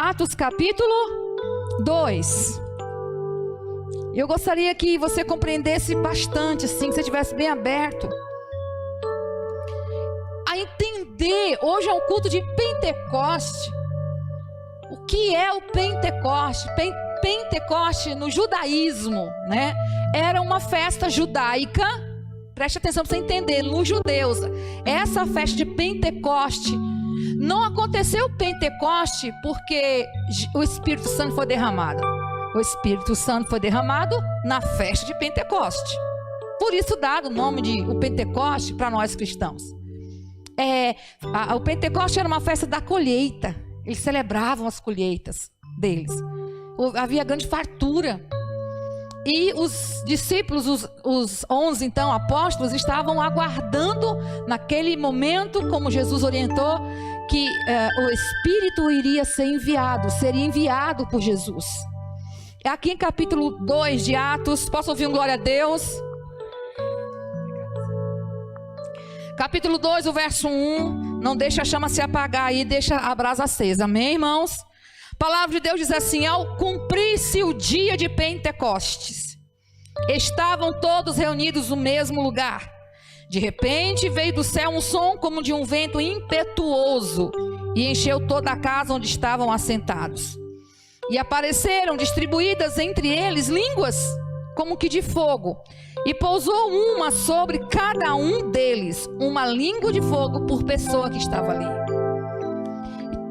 Atos capítulo 2. Eu gostaria que você compreendesse bastante, assim, que você estivesse bem aberto a entender. Hoje é um culto de Pentecoste. O que é o Pentecoste? Pentecoste no judaísmo, né? Era uma festa judaica. Preste atenção para você entender, nos judeus, essa festa de Pentecoste não aconteceu Pentecoste porque o Espírito Santo foi derramado. O Espírito Santo foi derramado na festa de Pentecoste. Por isso dado o nome de o Pentecoste para nós cristãos. O Pentecoste era uma festa da colheita. Eles celebravam as colheitas deles. Havia grande fartura. E os discípulos, os 11 então apóstolos, estavam aguardando naquele momento, como Jesus orientou, que o Espírito iria ser enviado, seria enviado por Jesus. É aqui em capítulo 2 de Atos. Posso ouvir um glória a Deus? Capítulo 2, o verso 1. Não deixa a chama se apagar aí, deixa a brasa acesa. Amém, irmãos? A palavra de Deus diz assim: ao cumprir-se o dia de Pentecostes, estavam todos reunidos no mesmo lugar. De repente veio do céu um som como de um vento impetuoso e encheu toda a casa onde estavam assentados. E apareceram distribuídas entre eles línguas como que de fogo, e pousou uma sobre cada um deles, uma língua de fogo por pessoa que estava ali.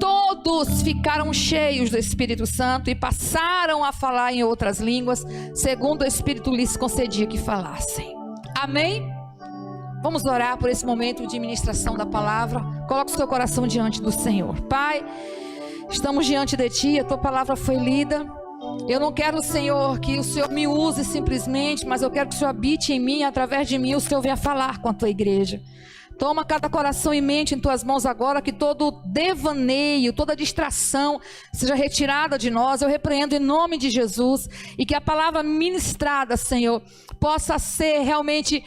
Todos ficaram cheios do Espírito Santo e passaram a falar em outras línguas, segundo o Espírito lhes concedia que falassem. Amém? Vamos orar por esse momento de ministração da palavra. Coloque o seu coração diante do Senhor. Pai, estamos diante de Ti, a Tua palavra foi lida. Eu não quero, Senhor, que o Senhor me use simplesmente, mas eu quero que o Senhor habite em mim, através de mim o Senhor venha falar com a Tua igreja. Toma cada coração e mente em Tuas mãos agora, que todo devaneio, toda distração seja retirada de nós. Eu repreendo em nome de Jesus, e que a palavra ministrada, Senhor, possa ser realmente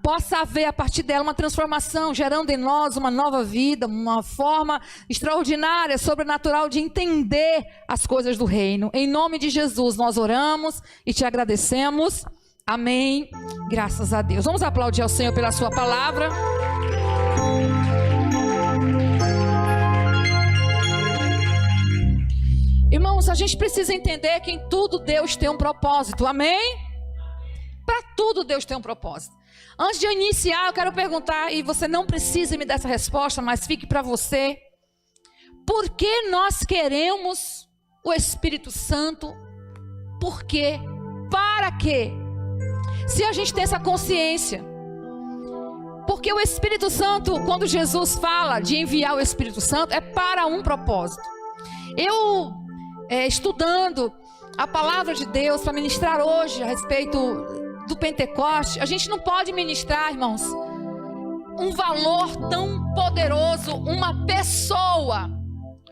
possa haver a partir dela uma transformação, gerando em nós uma nova vida, uma forma extraordinária, sobrenatural de entender as coisas do reino. Em nome de Jesus nós oramos e Te agradecemos. Amém. Graças a Deus. Vamos aplaudir ao Senhor pela Sua palavra. Irmãos, a gente precisa entender que em tudo Deus tem um propósito. Amém? Para tudo Deus tem um propósito. Antes de eu iniciar, eu quero perguntar, e você não precisa me dar essa resposta, mas fique para você. Por que nós queremos o Espírito Santo? Por quê? Para quê? Se a gente tem essa consciência. Porque o Espírito Santo, quando Jesus fala de enviar o Espírito Santo, é para um propósito. Eu, estudando a palavra de Deus para ministrar hoje a respeito do Pentecoste, a gente não pode ministrar, irmãos, um valor tão poderoso, uma pessoa.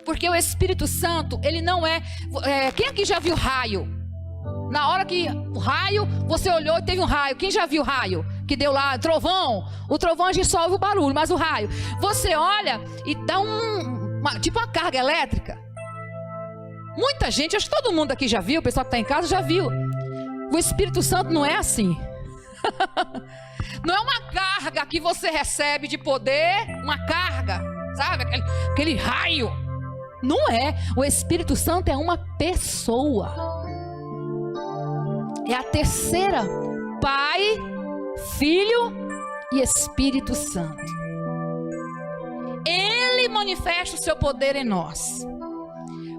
Porque o Espírito Santo, ele não quem aqui já viu raio? Na hora que o raio, você olhou e teve um raio. Quem já viu raio? Que deu lá, trovão. O trovão a gente só ouve o barulho, mas o raio, você olha e dá tipo uma carga elétrica. Muita gente, acho que todo mundo aqui já viu, o pessoal que está em casa já viu. O Espírito Santo não é assim. Não é uma carga que você recebe de poder, uma carga, sabe? Aquele raio. Não é. O Espírito Santo é uma pessoa. É a terceira: Pai, Filho e Espírito Santo. Ele manifesta o seu poder em nós.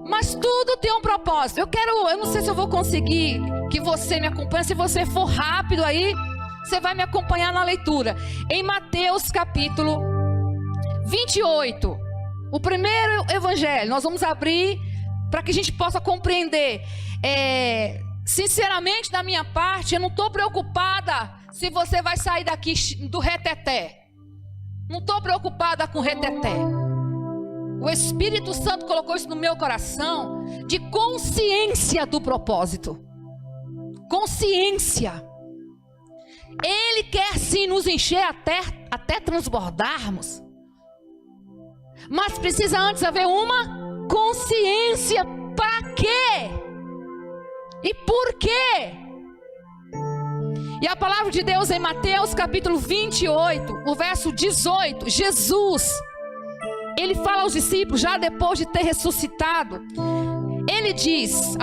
Mas tudo tem um propósito. Eu não sei se eu vou conseguir que você me acompanhe. Se você for rápido aí, você vai me acompanhar na leitura. Em Mateus capítulo 28, o primeiro evangelho, nós vamos abrir para que a gente possa compreender. Sinceramente, da minha parte, eu não estou preocupada se você vai sair daqui do reteté. Não estou preocupada com reteté. O Espírito Santo colocou isso no meu coração, de consciência do propósito. Consciência. Ele quer sim nos encher até transbordarmos. Mas precisa antes haver uma consciência. obediência para quê? E por quê? E a palavra de Deus em Mateus capítulo 28, o verso 18, Jesus, ele fala aos discípulos, já depois de ter ressuscitado, ele diz,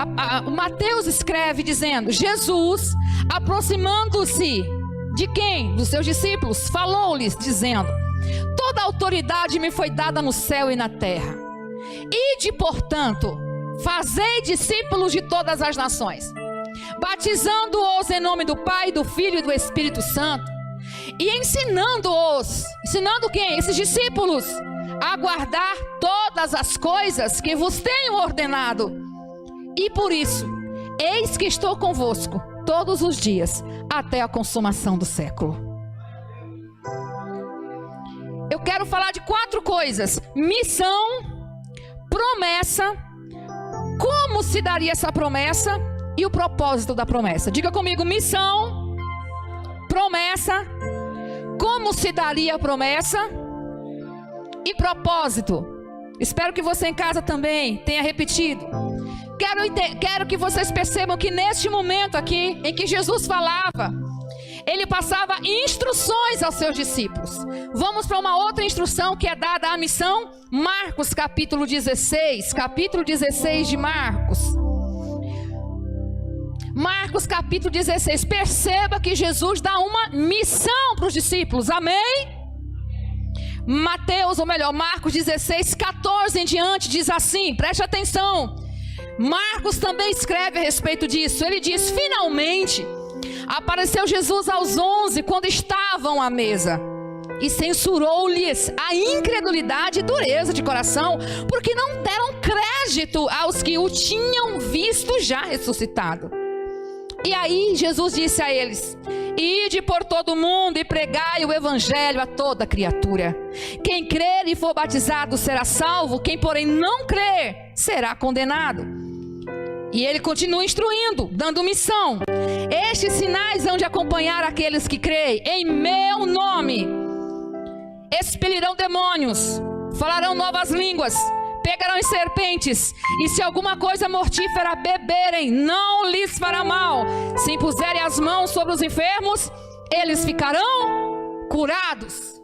Mateus escreve dizendo, Jesus, aproximando-se de quem? Dos seus discípulos, falou-lhes dizendo, toda a autoridade me foi dada no céu e na terra. Ide, portanto, fazei discípulos de todas as nações, batizando-os em nome do Pai, do Filho e do Espírito Santo, e ensinando-os, ensinando quem? Esses discípulos, a guardar todas as coisas que vos tenho ordenado. E por isso, eis que estou convosco todos os dias, até a consumação do século. Eu quero falar de 4 coisas: missão, promessa, como se daria essa promessa e o propósito da promessa. Diga comigo: missão, promessa, como se daria a promessa e propósito. Espero que você em casa também tenha repetido. Quero que vocês percebam que neste momento aqui, em que Jesus falava, ele passava instruções aos seus discípulos. Vamos para uma outra instrução que é dada à missão. Marcos capítulo 16, capítulo 16 de Marcos. Marcos capítulo 16, perceba que Jesus dá uma missão para os discípulos, amém? Marcos 16, 14 em diante diz assim, preste atenção. Marcos também escreve a respeito disso. Ele diz: finalmente apareceu Jesus aos 11 quando estavam à mesa, e censurou-lhes a incredulidade e dureza de coração, porque não deram crédito aos que o tinham visto já ressuscitado. E aí Jesus disse a eles: ide por todo o mundo e pregai o evangelho a toda criatura. Quem crer e for batizado será salvo, quem porém não crer será condenado. E ele continua instruindo, dando missão. Estes sinais hão de acompanhar aqueles que creem. Em meu nome expelirão demônios, falarão novas línguas, pegarão em serpentes, e se alguma coisa mortífera beberem, não lhes fará mal. Se impuserem as mãos sobre os enfermos, eles ficarão curados.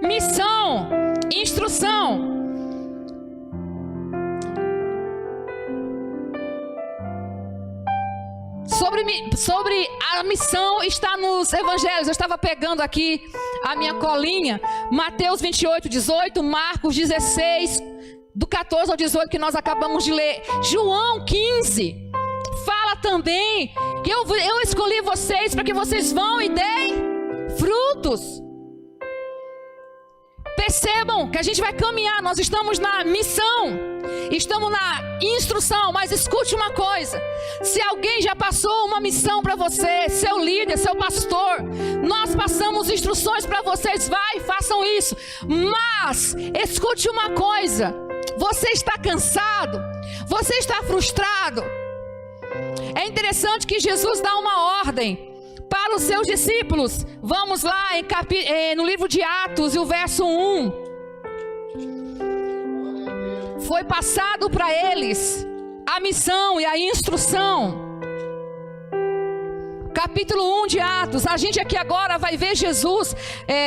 Missão, instrução. Sobre a missão está nos evangelhos. Eu estava pegando aqui a minha colinha. Mateus 28, 18, Marcos 16, do 14 ao 18 que nós acabamos de ler. João 15 fala também que eu escolhi vocês para que vocês vão e deem frutos. Percebam que a gente vai caminhar, nós estamos na missão, estamos na instrução, mas escute uma coisa: se alguém já passou uma missão para você, seu líder, seu pastor, nós passamos instruções para vocês, vai, façam isso. Mas escute uma coisa: você está cansado, você está frustrado. É interessante que Jesus dá uma ordem para os seus discípulos. Vamos lá no livro de Atos, e o verso 1. Foi passado para eles a missão e a instrução. Capítulo 1 de Atos. A gente aqui agora vai ver Jesus,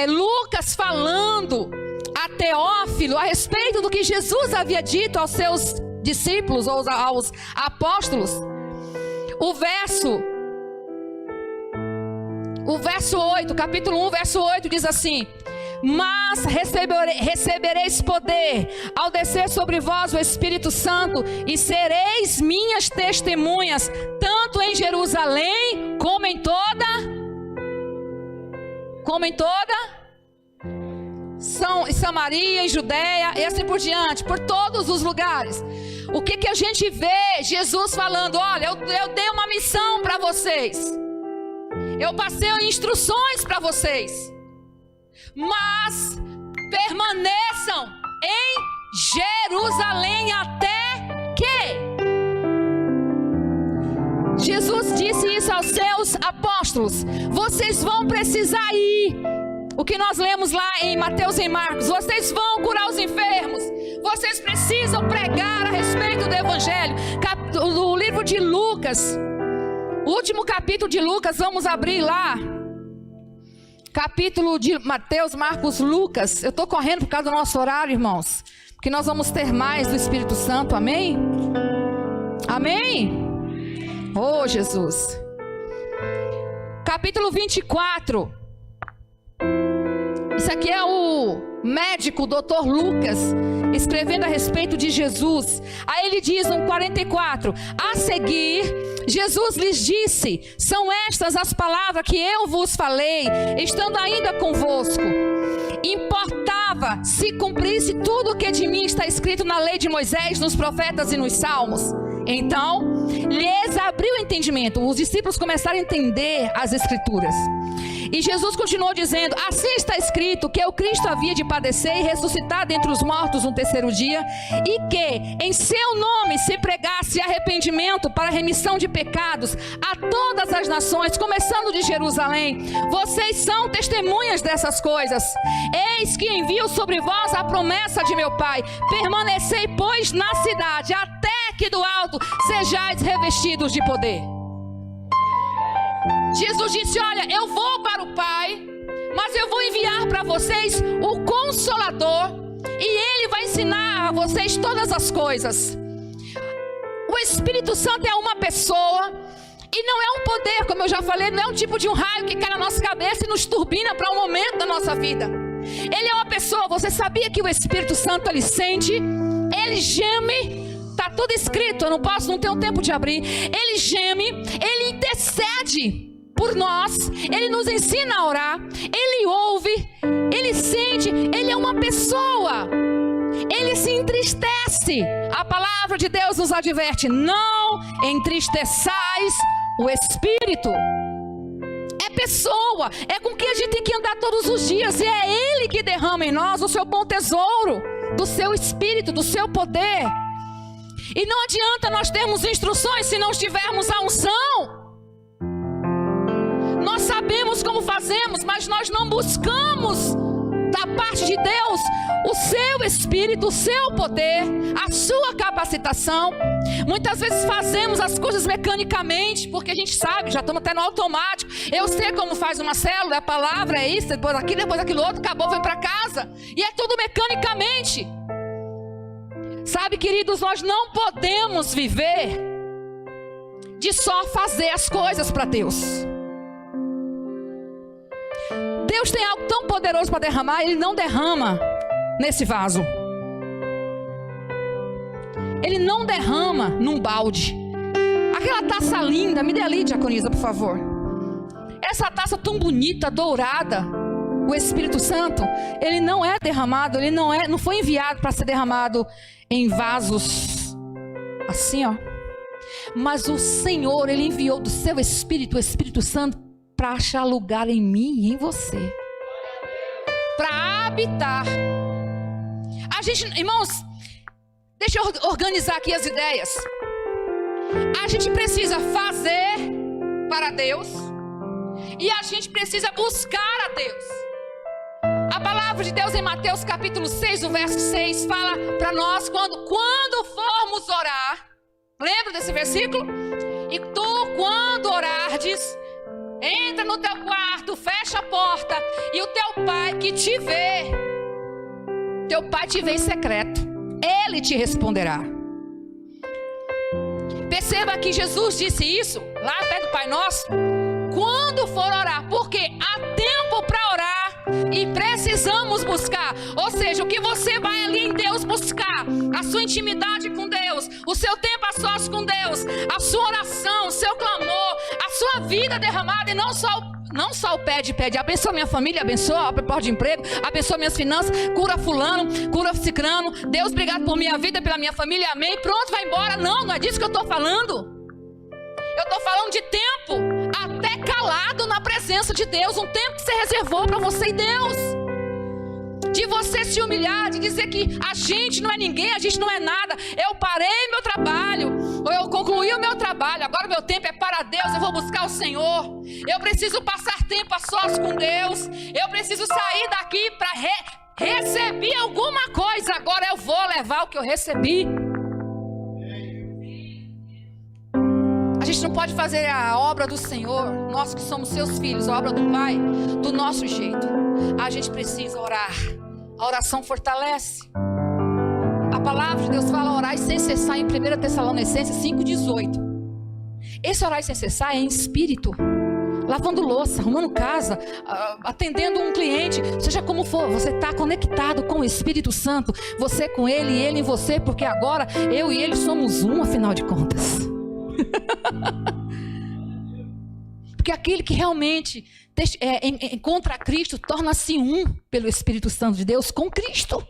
Lucas falando a Teófilo a respeito do que Jesus havia dito aos seus discípulos, ou aos apóstolos. O verso 8, capítulo 1, verso 8 diz assim: mas recebereis poder ao descer sobre vós o Espírito Santo, e sereis minhas testemunhas, tanto em Jerusalém como em toda Samaria, em Judeia e assim por diante, por todos os lugares. O que a gente vê Jesus falando? Olha, eu dei uma missão para vocês, eu passei instruções para vocês, mas permaneçam em Jerusalém até que... Jesus disse isso aos seus apóstolos: vocês vão precisar ir. O que nós lemos lá em Mateus e em Marcos: vocês vão curar os enfermos, vocês precisam pregar a respeito Evangelho, o livro de Lucas, o último capítulo de Lucas, vamos abrir lá. Capítulo de Mateus, Marcos, Lucas. Eu estou correndo por causa do nosso horário, irmãos, porque nós vamos ter mais do Espírito Santo, amém? Amém? Oh, Jesus. Capítulo 24. Isso aqui é o médico, o doutor Lucas, escrevendo a respeito de Jesus. Aí ele diz no 44: a seguir, Jesus lhes disse: são estas as palavras que eu vos falei, estando ainda convosco. Importava se cumprisse tudo o que de mim está escrito na lei de Moisés, nos profetas e nos salmos. Então, lhes abriu o entendimento. Os discípulos começaram a entender as escrituras. E Jesus continuou dizendo: assim está escrito que o Cristo havia de padecer e ressuscitar dentre os mortos no terceiro dia, e que em seu nome se pregasse arrependimento para remissão de pecados a todas as nações, começando de Jerusalém. Vocês são testemunhas dessas coisas. Eis que envio sobre vós a promessa de meu Pai. Permanecei, pois, na cidade, até que do alto sejais revestidos de poder. Jesus disse: olha, eu vou para o Pai, mas eu vou enviar para vocês o Consolador, e Ele vai ensinar a vocês todas as coisas. O Espírito Santo é uma pessoa, e não é um poder, como eu já falei, não é um tipo de um raio que cai na nossa cabeça e nos turbina para um momento da nossa vida. Ele é uma pessoa. Você sabia que o Espírito Santo, ele sente, ele geme. Está tudo escrito, eu não tenho tempo de abrir. Ele geme, ele intercede por nós, ele nos ensina a orar, ele ouve, ele sente, ele é uma pessoa, ele se entristece. A palavra de Deus nos adverte: não entristeçais o Espírito. É pessoa, é com quem a gente tem que andar todos os dias, e é Ele que derrama em nós o seu bom tesouro, do seu Espírito, do seu poder. E não adianta nós termos instruções se não tivermos a unção. Nós sabemos como fazemos, mas nós não buscamos da parte de Deus o seu Espírito, o seu poder, a sua capacitação. Muitas vezes fazemos as coisas mecanicamente, porque a gente sabe, já estamos até no automático. Eu sei como faz uma célula, a palavra é isso, depois aquilo outro, acabou, vem para casa. E é tudo mecanicamente. Sabe, queridos, nós não podemos viver de só fazer as coisas para Deus. Deus tem algo tão poderoso para derramar, Ele não derrama nesse vaso. Ele não derrama num balde. Aquela taça linda, me dê ali, diaconisa, por favor. Essa taça tão bonita, dourada, o Espírito Santo, ele não é derramado, ele não foi enviado para ser derramado em vasos assim, ó. Mas o Senhor, ele enviou do seu Espírito, o Espírito Santo, para achar lugar em mim e em você, para habitar. A gente, irmãos, deixa eu organizar aqui as ideias. A gente precisa fazer para Deus, e a gente precisa buscar a Deus. A palavra de Deus em Mateus capítulo 6, o verso 6, fala para nós quando formos orar. Lembra desse versículo? E tu, quando orardes, entra no teu quarto, fecha a porta, e o teu pai que te vê, teu pai te vê em secreto, ele te responderá. Perceba que Jesus disse isso lá perto do Pai Nosso, quando for orar, porque há tempo para orar e precisamos buscar. Ou seja, o que você vai ali em Deus buscar, a sua intimidade com Deus, o seu tempo a sós com Deus, a sua oração, o seu clamor, a sua vida derramada, e não só o pede, abençoa minha família, abençoa a porta de emprego, abençoa minhas finanças, cura fulano, cura cicrano, Deus, obrigado por minha vida, pela minha família, amém, pronto, vai embora. Não é disso que eu estou falando. Eu estou falando de tempo até calado na presença de Deus, um tempo que você reservou para você e Deus, de você se humilhar, de dizer que a gente não é ninguém, a gente não é nada. Eu parei meu trabalho, ou eu concluí o meu trabalho, agora o meu tempo é para Deus, eu vou buscar o Senhor. Eu preciso passar tempo a sós com Deus, eu preciso sair daqui para receber alguma coisa. Agora eu vou levar o que eu recebi. gente não pode fazer a obra do Senhor, nós que somos seus filhos, a obra do Pai, do nosso jeito. A gente precisa orar. A oração fortalece. A palavra de Deus fala orar sem cessar em 1 Tessalonicenses 5,18. Esse orar sem cessar é em espírito. Lavando louça, arrumando casa, atendendo um cliente, seja como for, você está conectado com o Espírito Santo, você com Ele e Ele em você, porque agora eu e Ele somos um, afinal de contas. Porque aquele que realmente encontra Cristo, torna-se um pelo Espírito Santo de Deus com Cristo.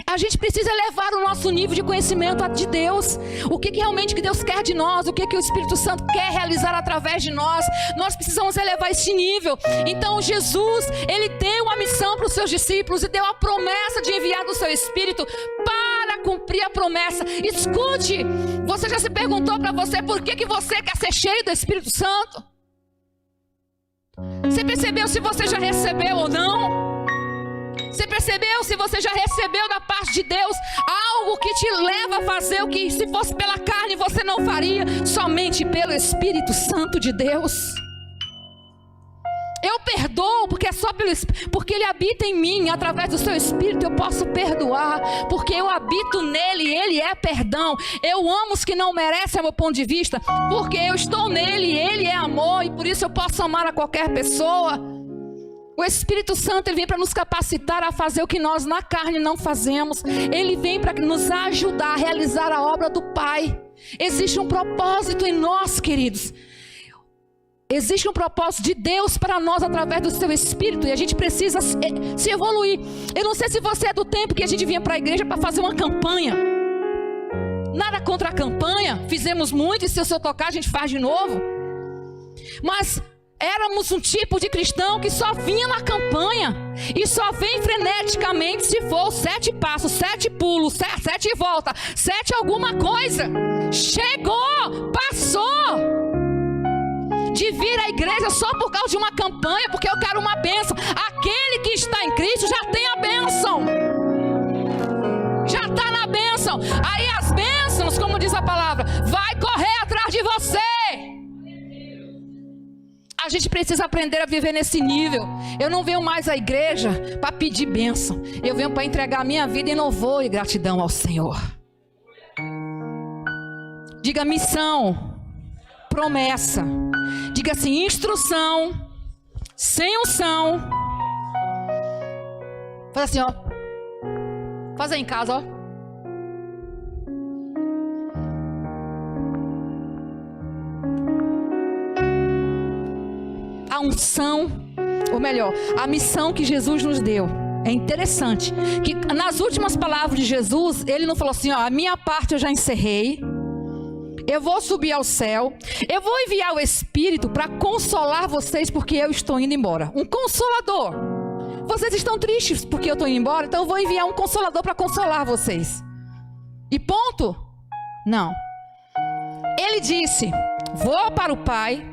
A gente precisa elevar o nosso nível de conhecimento de Deus. O que realmente que Deus quer de nós, o que o Espírito Santo quer realizar através de nós. Nós precisamos elevar esse nível. Então Jesus, Ele deu uma missão para os seus discípulos e deu a promessa de enviar do seu Espírito para cumprir a promessa. Escute, você já se perguntou para você por que você quer ser cheio do Espírito Santo? Você percebeu se você já recebeu ou não? Você percebeu se você já recebeu da parte de Deus algo que te leva a fazer o que se fosse pela carne você não faria, somente pelo Espírito Santo de Deus? Eu perdoo porque é só porque Ele habita em mim, através do seu Espírito eu posso perdoar, porque eu habito nele e Ele é perdão. Eu amo os que não merecem, ao meu ponto de vista, porque eu estou nele e Ele é amor, e por isso eu posso amar a qualquer pessoa. O Espírito Santo, Ele vem para nos capacitar a fazer o que nós na carne não fazemos. Ele vem para nos ajudar a realizar a obra do Pai. Existe um propósito em nós, queridos. Existe um propósito de Deus para nós através do seu Espírito, e a gente precisa se evoluir. Eu não sei se você é do tempo que a gente vinha para a igreja para fazer uma campanha. Nada contra a campanha, fizemos muito, e se o Senhor tocar a gente faz de novo. Mas éramos um tipo de cristão que só vinha na campanha e só vem freneticamente se for 7 passos, 7 pulos, 7 voltas, 7 alguma coisa. Chegou, passou de vir à igreja só por causa de uma campanha, porque eu quero uma bênção. Aquele que está em Cristo já tem a bênção, já está na bênção. Aí as bênçãos, como diz a palavra, vai correr atrás de você. A gente precisa aprender a viver nesse nível. Eu não venho mais à igreja para pedir bênção. Eu venho para entregar a minha vida em louvor e gratidão ao Senhor. Diga missão, promessa. Diga assim, instrução, sem unção. Faz assim, ó. Faz aí em casa, ó. A unção, ou melhor, a missão que Jesus nos deu. É interessante que nas últimas palavras de Jesus, Ele não falou assim, ó, a minha parte eu já encerrei, eu vou subir ao céu, eu vou enviar o Espírito para consolar vocês porque eu estou indo embora. Um consolador. Vocês estão tristes porque eu estou indo embora, então eu vou enviar um consolador para consolar vocês. E ponto? Não. Ele disse, vou para o Pai,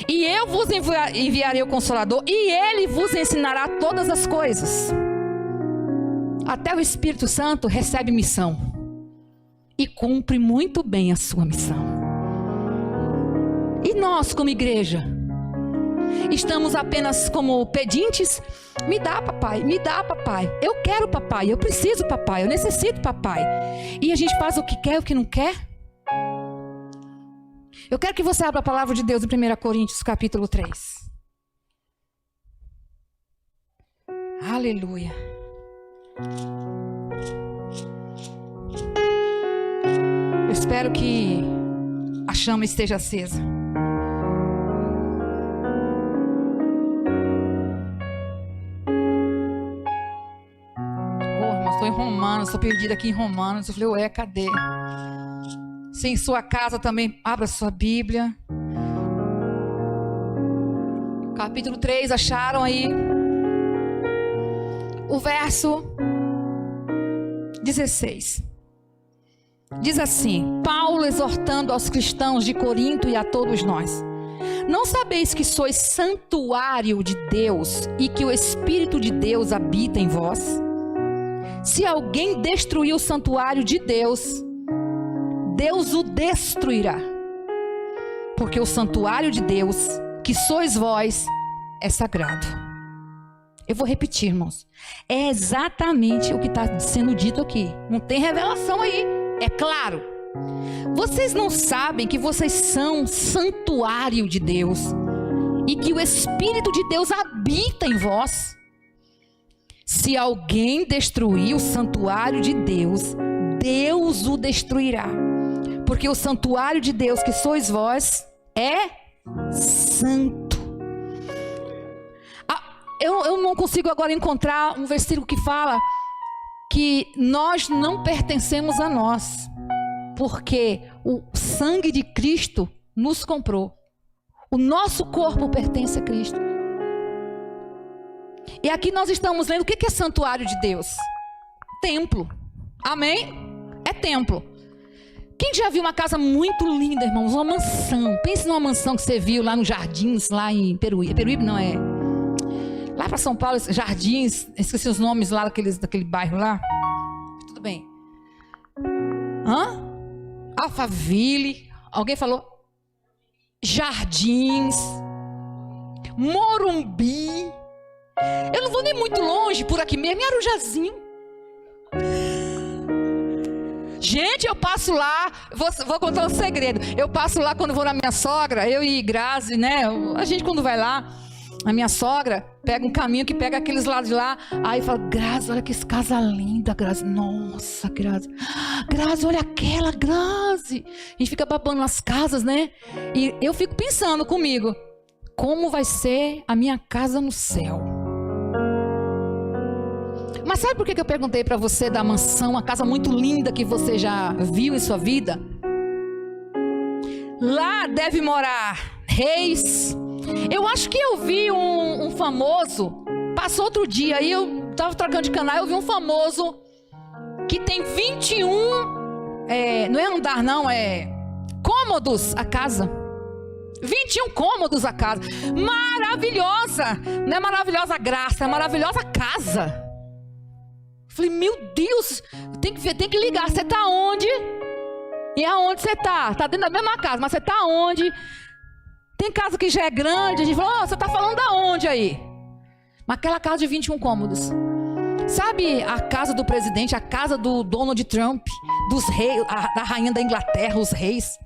e eu vos enviarei o Consolador, e Ele vos ensinará todas as coisas. Até o Espírito Santo recebe missão e cumpre muito bem a sua missão. E nós, como igreja, estamos apenas como pedintes? Me dá, papai, me dá, papai. Eu quero, papai, eu preciso, papai, eu necessito, papai. E a gente faz o que quer, o que não quer? Eu quero que você abra a palavra de Deus em 1 Coríntios capítulo 3. Aleluia. Eu espero que a chama esteja acesa. Irmão, estou em Romanos, estou perdida aqui em Romanos. Eu falei, ué, cadê? Se em sua casa também, abra sua Bíblia. Capítulo 3, acharam aí? O verso 16. Diz assim, Paulo exortando aos cristãos de Corinto e a todos nós. Não sabeis que sois santuário de Deus e que o Espírito de Deus habita em vós? Se alguém destruir o santuário de Deus, Deus o destruirá. porque o santuário de Deus, que sois vós, é sagrado. Eu vou repetir, irmãos. É exatamente o que está sendo dito aqui. Não tem revelação aí, é claro. Vocês não sabem que vocês são santuário de Deus e que o Espírito de Deus habita em vós? Se alguém destruir o santuário de Deus, Deus o destruirá. Porque o santuário de Deus, que sois vós, é santo. Eu não consigo agora encontrar um versículo que fala que nós não pertencemos a nós, porque o sangue de Cristo nos comprou. O nosso corpo pertence a Cristo. E aqui nós estamos lendo o que é santuário de Deus? Templo. Amém? É templo. Quem já viu uma casa muito linda, irmãos? Uma mansão. Pense numa mansão que você viu lá nos Jardins, lá em Peruíbe. Peruíbe não é... Lá para São Paulo, Jardins, esqueci os nomes lá daquele bairro lá. Tudo bem. Alphaville. Alguém falou? Jardins. Morumbi. Eu não vou nem muito longe, por aqui mesmo, em Arujazinho. Gente, eu passo lá, vou contar um segredo. Eu passo lá quando vou na minha sogra, eu e Grazi, né? A gente quando vai lá, a minha sogra pega um caminho que pega aqueles lados de lá. Aí fala, Grazi, olha que casa linda, Grazi. Nossa, Grazi. Grazi, olha aquela, Grazi. A gente fica babando nas casas, né? E eu fico pensando comigo, como vai ser a minha casa no céu? Mas sabe por que eu perguntei para você da mansão, uma casa muito linda que você já viu em sua vida? Lá deve morar reis. Eu acho que eu vi um famoso, passou outro dia, aí eu estava trocando de canal, eu vi um famoso que tem 21, não é andar não, é cômodos a casa. 21 cômodos a casa. Maravilhosa. Não é maravilhosa a graça, é maravilhosa a casa. Falei, meu Deus, tem que ligar. Você está onde? E aonde você está? Está dentro da mesma casa, mas você está onde? Tem casa que já é grande. A gente falou, você está falando da onde aí? Mas aquela casa de 21 cômodos. Sabe a casa do presidente, a casa do Donald Trump, dos reis, da rainha da Inglaterra, os reis?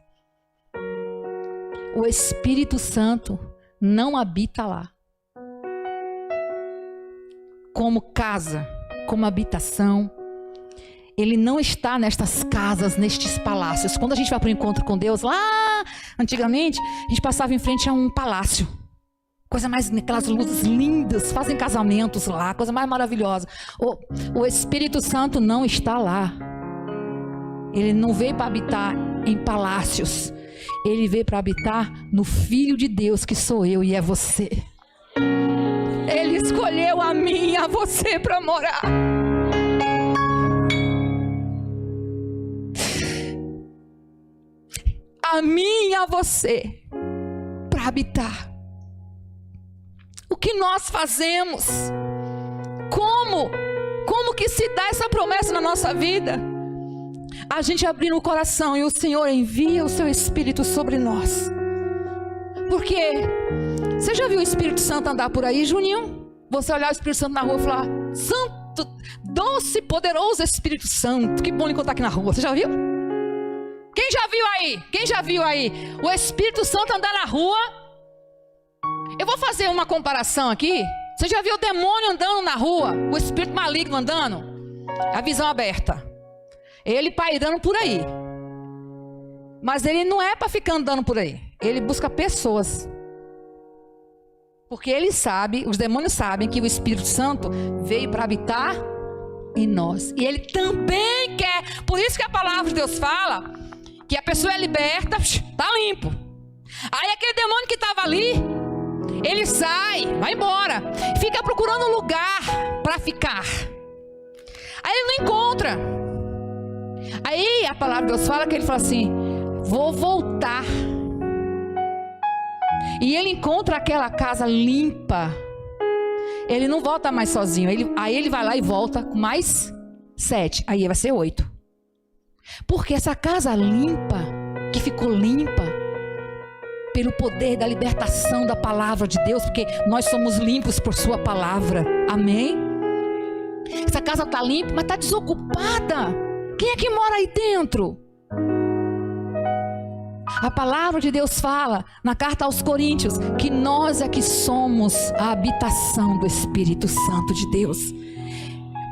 O Espírito Santo não habita lá. Como casa, como habitação. Ele não está nestas casas, nestes palácios. Quando a gente vai para o encontro com Deus, lá antigamente, a gente passava em frente a um palácio. Coisa mais, aquelas luzes lindas, fazem casamentos lá, coisa mais maravilhosa. O Espírito Santo não está lá. Ele não veio para habitar em palácios. Ele veio para habitar no Filho de Deus, que sou eu e é você. Ele escolheu a mim e a você para morar. A mim e a você para habitar. O que nós fazemos? Como que se dá essa promessa na nossa vida? A gente abrindo o coração e o Senhor envia o seu Espírito sobre nós. Porque você já viu o Espírito Santo andar por aí, Juninho? Você olhar o Espírito Santo na rua e falar, Santo, doce, poderoso Espírito Santo, que bom encontrar aqui na rua. Você já viu? Quem já viu aí? Quem já viu aí? O Espírito Santo andar na rua? Eu vou fazer uma comparação aqui. Você já viu o demônio andando na rua? O espírito maligno andando? A visão aberta. Ele pairando por aí. Mas ele não é para ficar andando por aí. Ele busca pessoas. Porque ele sabe, os demônios sabem que o Espírito Santo veio para habitar em nós. E ele também quer. Por isso que a palavra de Deus fala que a pessoa é liberta, está limpo. Aí aquele demônio que estava ali, ele sai, vai embora, fica procurando um lugar para ficar. Aí ele não encontra. Aí a palavra de Deus fala que ele fala assim, vou voltar. E ele encontra aquela casa limpa. Ele não volta mais sozinho. Aí ele vai lá e volta com mais 7. Aí vai ser 8. Porque essa casa limpa, que ficou limpa, pelo poder da libertação da palavra de Deus, porque nós somos limpos por sua palavra. Amém? Essa casa está limpa, mas está desocupada. Quem é que mora aí dentro? A palavra de Deus fala na carta aos Coríntios que nós é que somos a habitação do Espírito Santo de Deus.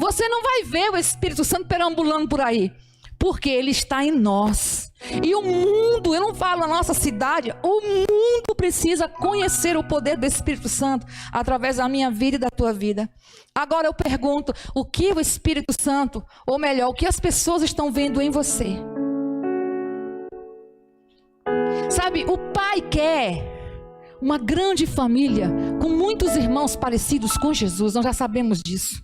Você não vai ver o Espírito Santo perambulando por aí, porque ele está em nós. E o mundo, eu não falo na nossa cidade, o mundo precisa conhecer o poder do Espírito Santo através da minha vida e da tua vida. Agora eu pergunto, o que o Espírito Santo, ou melhor, o que as pessoas estão vendo em você? Sabe, o Pai quer uma grande família com muitos irmãos parecidos com Jesus, nós já sabemos disso.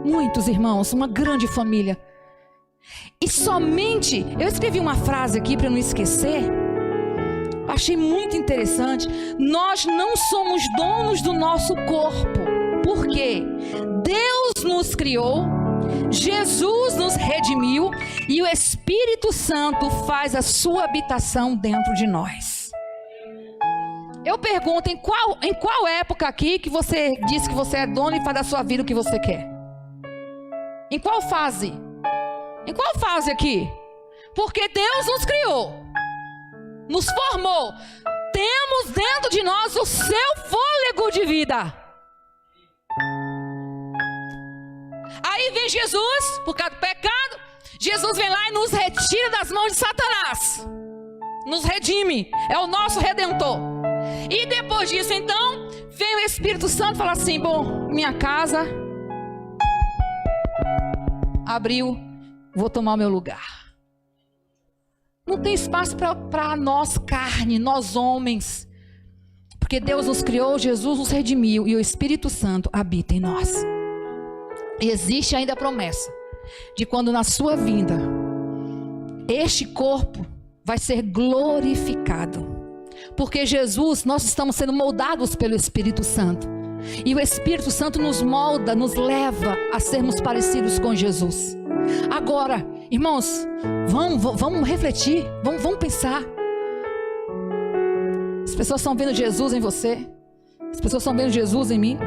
Muitos irmãos, uma grande família. E somente, eu escrevi uma frase aqui para não esquecer, achei muito interessante. Nós não somos donos do nosso corpo, porque Deus nos criou, Jesus nos redimiu e o Espírito Santo faz a sua habitação dentro de nós. Eu pergunto, em qual época aqui que você diz que você é dono e faz da sua vida o que você quer? Em qual fase? Em qual fase aqui? Porque Deus nos criou, nos formou, temos dentro de nós o seu fôlego de vida. Aí vem Jesus, por causa do pecado, Jesus vem lá e nos retira das mãos de Satanás, nos redime, é o nosso Redentor. E depois disso então, vem o Espírito Santo e fala assim, bom, minha casa abriu, vou tomar o meu lugar. Não tem espaço para nós carne, nós homens, porque Deus nos criou, Jesus nos redimiu e o Espírito Santo habita em nós. E existe ainda a promessa de quando na sua vinda este corpo vai ser glorificado, porque Jesus, nós estamos sendo moldados pelo Espírito Santo, e o Espírito Santo nos molda, nos leva a sermos parecidos com Jesus. Agora, irmãos, vamos refletir, vamos pensar. As pessoas estão vendo Jesus em você, as pessoas estão vendo Jesus em mim.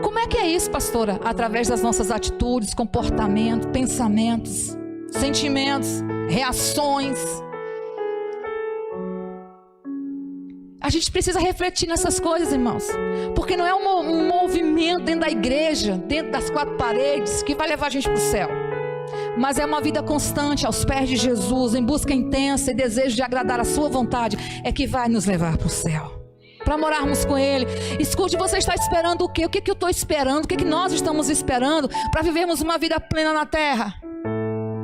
Como é que é isso, pastora? Através das nossas atitudes, comportamentos, pensamentos, sentimentos, reações. A gente precisa refletir nessas coisas, irmãos, porque não é um movimento dentro da igreja, dentro das quatro paredes, que vai levar a gente para o céu, mas é uma vida constante aos pés de Jesus, em busca intensa e desejo de agradar a sua vontade, é que vai nos levar para o céu, para morarmos com Ele. Escute, você está esperando o quê? O que eu estou esperando? O que nós estamos esperando para vivermos uma vida plena na terra?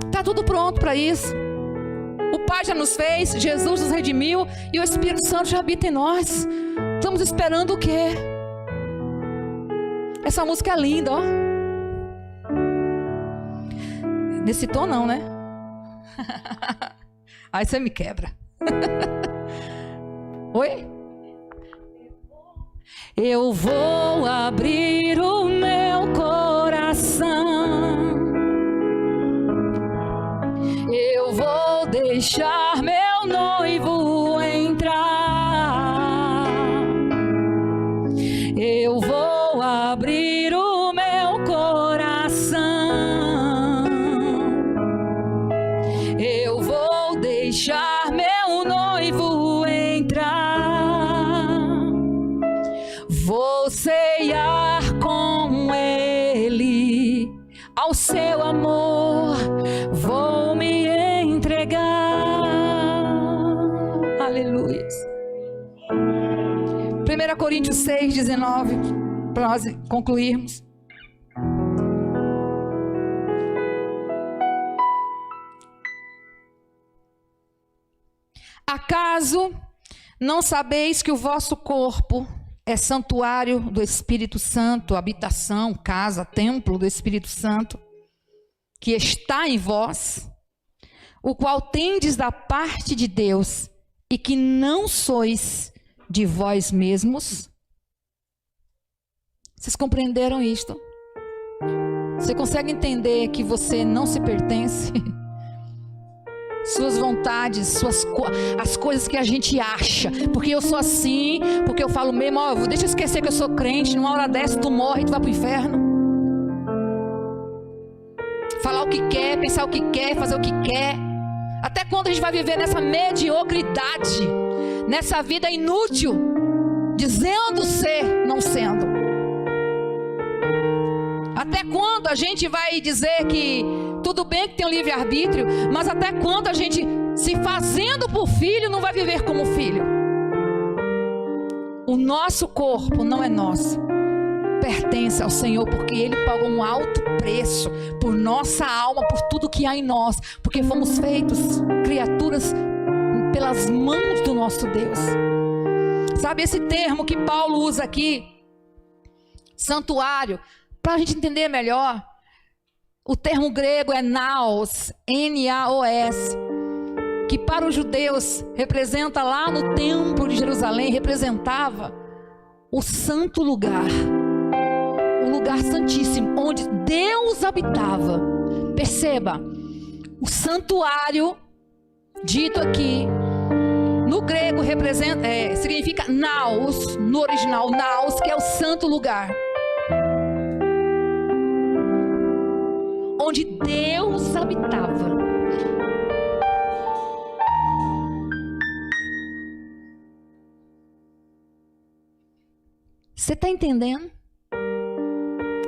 Está tudo pronto para isso. O Pai já nos fez, Jesus nos redimiu e o Espírito Santo já habita em nós. Estamos esperando o quê? Essa música é linda, ó. Nesse tom não, né? Aí você me quebra. Oi? Eu vou abrir o meu coração, eu vou deixar meu noivo entrar, eu vou abrir o meu coração, eu vou deixar meu noivo entrar, vou ceiar com ele, ao seu amor vou me entregar. Aleluia. 1 Coríntios 6:19, para nós concluirmos. Acaso não sabeis que o vosso corpo é santuário do Espírito Santo, habitação, casa, templo do Espírito Santo, que está em vós, o qual tendes da parte de Deus, e que não sois de vós mesmos? Vocês compreenderam isto? Você consegue entender que você não se pertence? suas vontades, as coisas que a gente acha. Porque eu sou assim, porque eu falo mesmo, deixa eu esquecer que eu sou crente, numa hora dessa tu morre e tu vai pro inferno. Falar o que quer, pensar o que quer, fazer o que quer. Até quando a gente vai viver nessa mediocridade, nessa vida inútil, dizendo ser, não sendo? Até quando a gente vai dizer que tudo bem que tem um livre-arbítrio, mas até quando a gente, se fazendo por filho, não vai viver como filho? O nosso corpo não é nosso, pertence ao Senhor, porque Ele pagou um alto preço por nossa alma, por tudo que há em nós, porque fomos feitos criaturas pelas mãos do nosso Deus. Sabe esse termo que Paulo usa aqui, santuário, para a gente entender melhor, o termo grego é naos, N-A-O-S, que para os judeus representa lá no templo de Jerusalém, representava o santo lugar, o lugar santíssimo, onde Deus habitava. Perceba, o santuário, dito aqui, no grego significa naos, no original naos, que é o santo lugar, onde Deus habitava. Você está entendendo?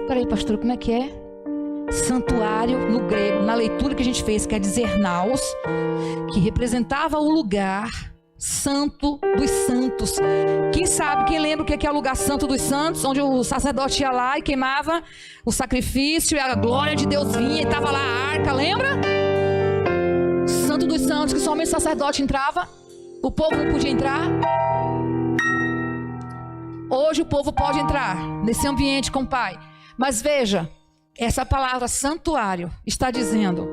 Peraí, pastor, como é que é? Santuário no grego, na leitura que a gente fez, quer dizer naos, que representava o lugar santo dos santos. Quem sabe, quem lembra o que é o lugar santo dos santos, onde o sacerdote ia lá e queimava o sacrifício e a glória de Deus vinha e estava lá a arca, lembra? Santo dos santos, que somente o sacerdote entrava, o povo não podia entrar. Hoje o povo pode entrar nesse ambiente com o Pai. Mas veja, essa palavra santuário está dizendo: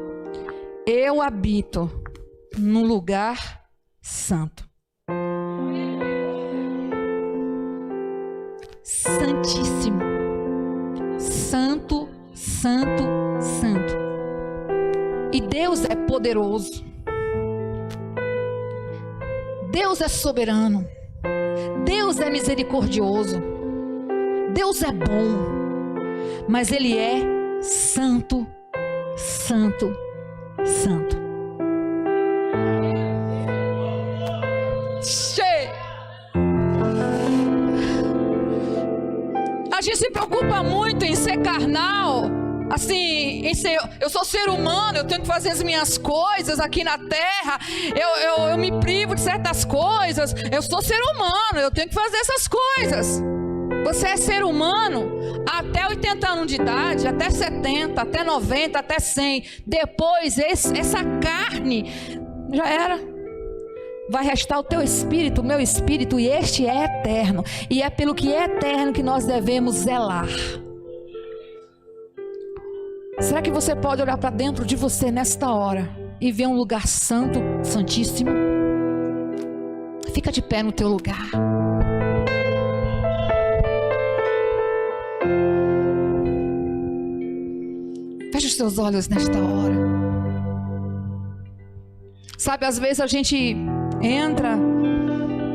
eu habito no lugar santo, santíssimo, santo, santo, santo. E Deus é poderoso, Deus é soberano, Deus é misericordioso, Deus é bom, mas Ele é santo, santo, santo. A gente se preocupa muito em ser carnal, assim, em ser, eu sou ser humano, eu tenho que fazer as minhas coisas aqui na terra, eu me privo de certas coisas, eu sou ser humano, eu tenho que fazer essas coisas. Você é ser humano até 80 anos de idade, até 70, até 90, até 100. Depois, essa carne já era. Vai restar o teu espírito, o meu espírito, e este é eterno. E é pelo que é eterno que nós devemos zelar. Será que você pode olhar para dentro de você nesta hora e ver um lugar santo, santíssimo? Fica de pé no teu lugar. Feche os teus olhos nesta hora. Sabe, às vezes a gente entra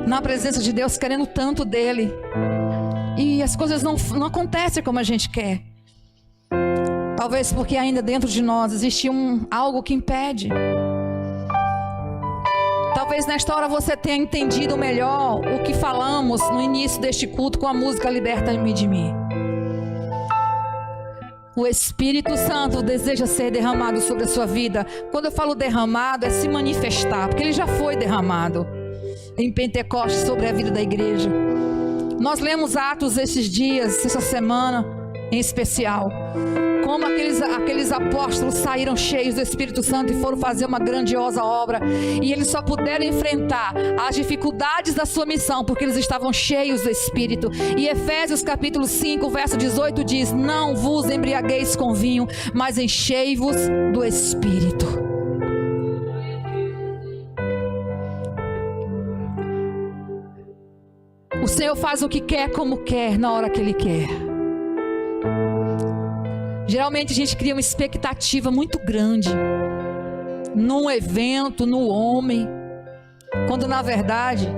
na presença de Deus querendo tanto dele, e as coisas não acontecem como a gente quer. Talvez porque ainda dentro de nós existe algo que impede. Talvez nesta hora você tenha entendido melhor o que falamos no início deste culto com a música Liberta-me de mim. O Espírito Santo deseja ser derramado sobre a sua vida. Quando eu falo derramado, é se manifestar, porque ele já foi derramado em Pentecostes sobre a vida da igreja. Nós lemos Atos esses dias, essa semana em especial, como aqueles apóstolos saíram cheios do Espírito Santo e foram fazer uma grandiosa obra, e eles só puderam enfrentar as dificuldades da sua missão porque eles estavam cheios do Espírito. E Efésios capítulo 5 verso 18 diz: não vos embriagueis com vinho, mas enchei-vos do Espírito. O Senhor faz o que quer, como quer, na hora que Ele quer. Geralmente a gente cria uma expectativa muito grande num evento, no homem, quando na verdade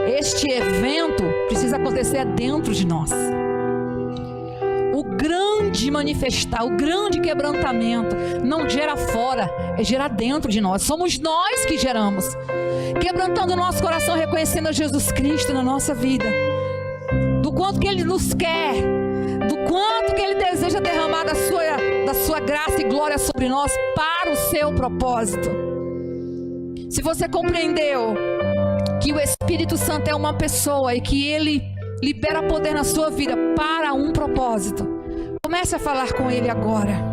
este evento precisa acontecer dentro de nós. O grande manifestar, o grande quebrantamento não gera fora, é gerar dentro de nós. Somos nós que geramos, quebrantando o nosso coração, reconhecendo a Jesus Cristo na nossa vida, do quanto que Ele nos quer, do quanto que Ele deseja derramar da sua graça e glória sobre nós para o seu propósito. Se você compreendeu que o Espírito Santo é uma pessoa e que Ele libera poder na sua vida para um propósito, comece a falar com Ele agora.